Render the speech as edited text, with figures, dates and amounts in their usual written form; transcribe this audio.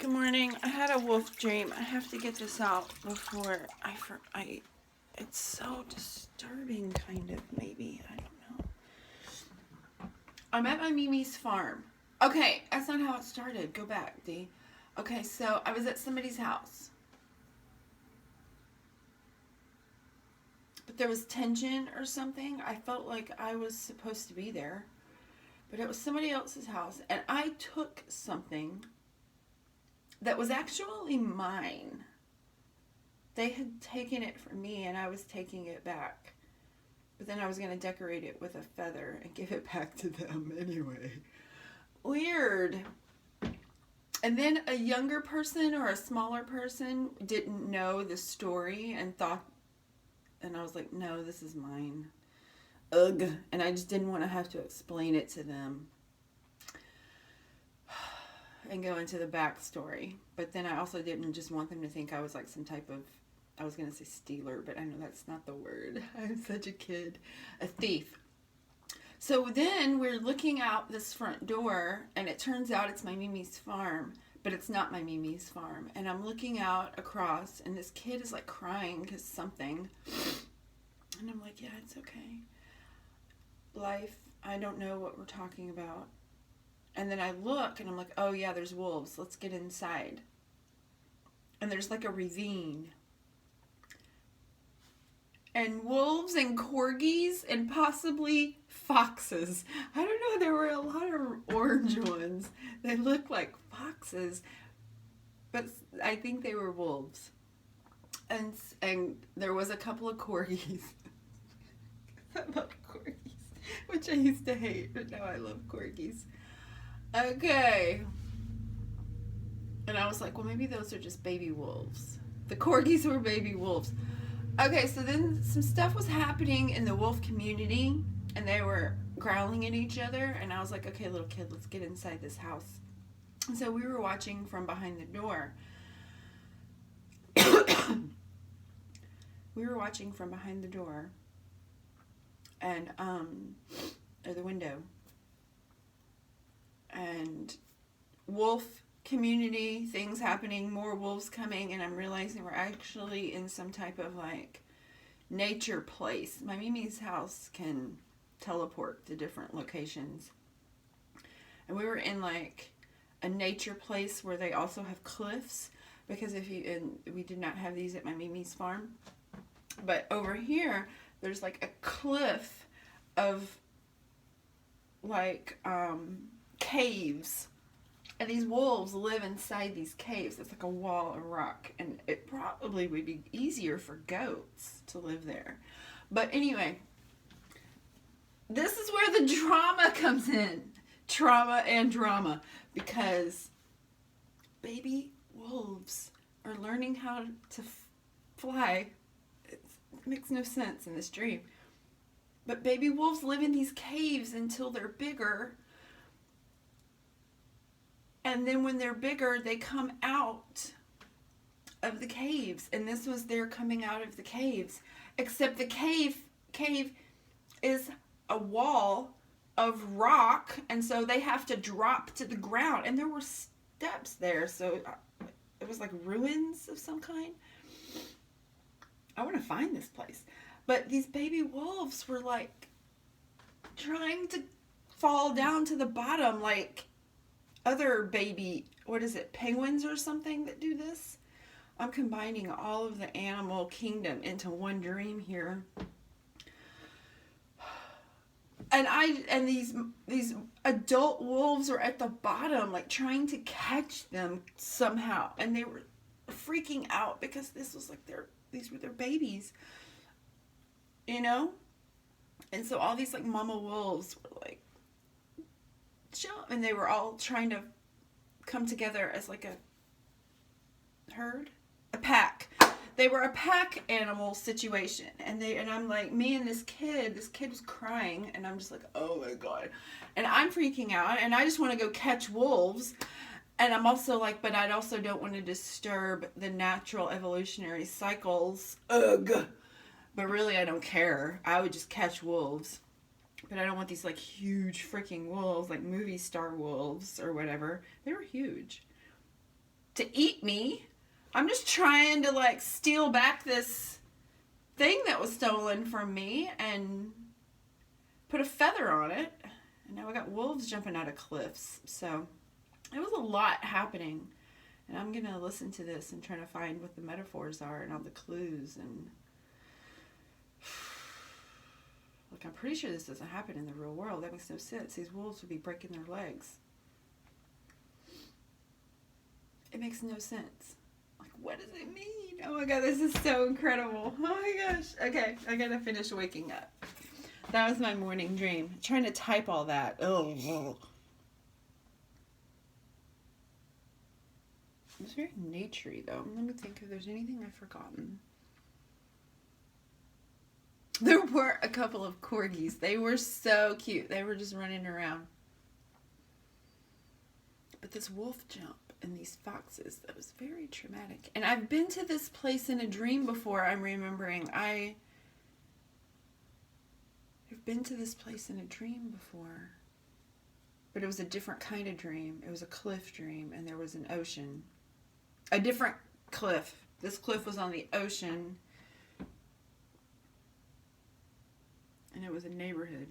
Good morning. I had a wolf dream. I have to get this out before I it's so disturbing, kind of, maybe. I don't know. I'm at my Mimi's farm. Okay, that's not how it started. Go back, D. Okay, so I was at somebody's house. But there was tension or something. I felt like I was supposed to be there. But it was somebody else's house. And I took something that was actually mine. They had taken it from me and I was taking it back. But then I was going to decorate it with a feather and give it back to them anyway. Weird. And then a younger person or a smaller person didn't know the story and thought, and I was like, no, this is mine. Ugh. And I just didn't want to have to explain it to them and go into the backstory. But then I also didn't just want them to think I was like some type of, I was going to say stealer, but I know that's not the word. I'm such a kid. A thief. So then we're looking out this front door, and it turns out it's my Mimi's farm, but it's not my Mimi's farm. And I'm looking out across, and this kid is like crying because something. And I'm like, yeah, it's okay. Life, I don't know what we're talking about. And then I look, and I'm like, oh yeah, there's wolves. Let's get inside. And there's like a ravine. And wolves and corgis and possibly foxes. I don't know, there were a lot of orange ones. They looked like foxes, but I think they were wolves. And there was a couple of corgis. I love corgis, which I used to hate, but now I love corgis. Okay. And I was like, well, maybe those are just baby wolves. The corgis were baby wolves. Okay, so then some stuff was happening in the wolf community, and they were growling at each other, and I was like, okay, little kid, let's get inside this house. And so we were watching from behind the door. We were watching from behind the door, and, or the window, and wolf community things happening, more wolves coming, and I'm realizing we're actually in some type of like nature place. My Mimi's house can teleport to different locations, and we were in like a nature place where they also have cliffs, because we did not have these at my Mimi's farm, but over here there's like a cliff of like caves. And these wolves live inside these caves. It's like a wall of rock. And it probably would be easier for goats to live there. But anyway, this is where the drama comes in. Trauma and drama. Because baby wolves are learning how to fly. It makes no sense in this dream. But baby wolves live in these caves until they're bigger. And then when they're bigger, they come out of the caves. And this was their coming out of the caves. Except the cave is a wall of rock. And so they have to drop to the ground. And there were steps there. So it was like ruins of some kind. I want to find this place. But these baby wolves were like trying to fall down to the bottom like other baby, penguins or something that do this? I'm combining all of the animal kingdom into one dream here. And these adult wolves are at the bottom, like trying to catch them somehow. And they were freaking out because this was like these were their babies. You know? And so all these like mama wolves were like, jump, and they were all trying to come together as like a herd, a pack. They were a pack animal situation, and I'm like, me and this kid was crying, and I'm just like, oh my god, and I'm freaking out, and I just want to go catch wolves, and I'm also like, but I also don't want to disturb the natural evolutionary cycles. Ugh. But really, I don't care. I would just catch wolves. But I don't want these like huge freaking wolves, like movie star wolves or whatever. They were huge. to eat me. I'm just trying to like steal back this thing that was stolen from me and put a feather on it. And now we got wolves jumping out of cliffs. So it was a lot happening. And I'm going to listen to this and try to find what the metaphors are and all the clues. And look, I'm pretty sure this doesn't happen in the real world. That makes no sense. These wolves would be breaking their legs. It makes no sense. Like, what does it mean? Oh my God, this is so incredible. Oh my gosh. Okay, I gotta finish waking up. That was my morning dream. I'm trying to type all that. Oh. It's very naturey though. Let me think if there's anything I've forgotten. There were a couple of corgis. They were so cute. They were just running around. But this wolf jump and these foxes, that was very traumatic. And I've been to this place in a dream before, I'm remembering. I've been to this place in a dream before. But it was a different kind of dream. It was a cliff dream, and there was an ocean. A different cliff. This cliff was on the ocean. And it was a neighborhood.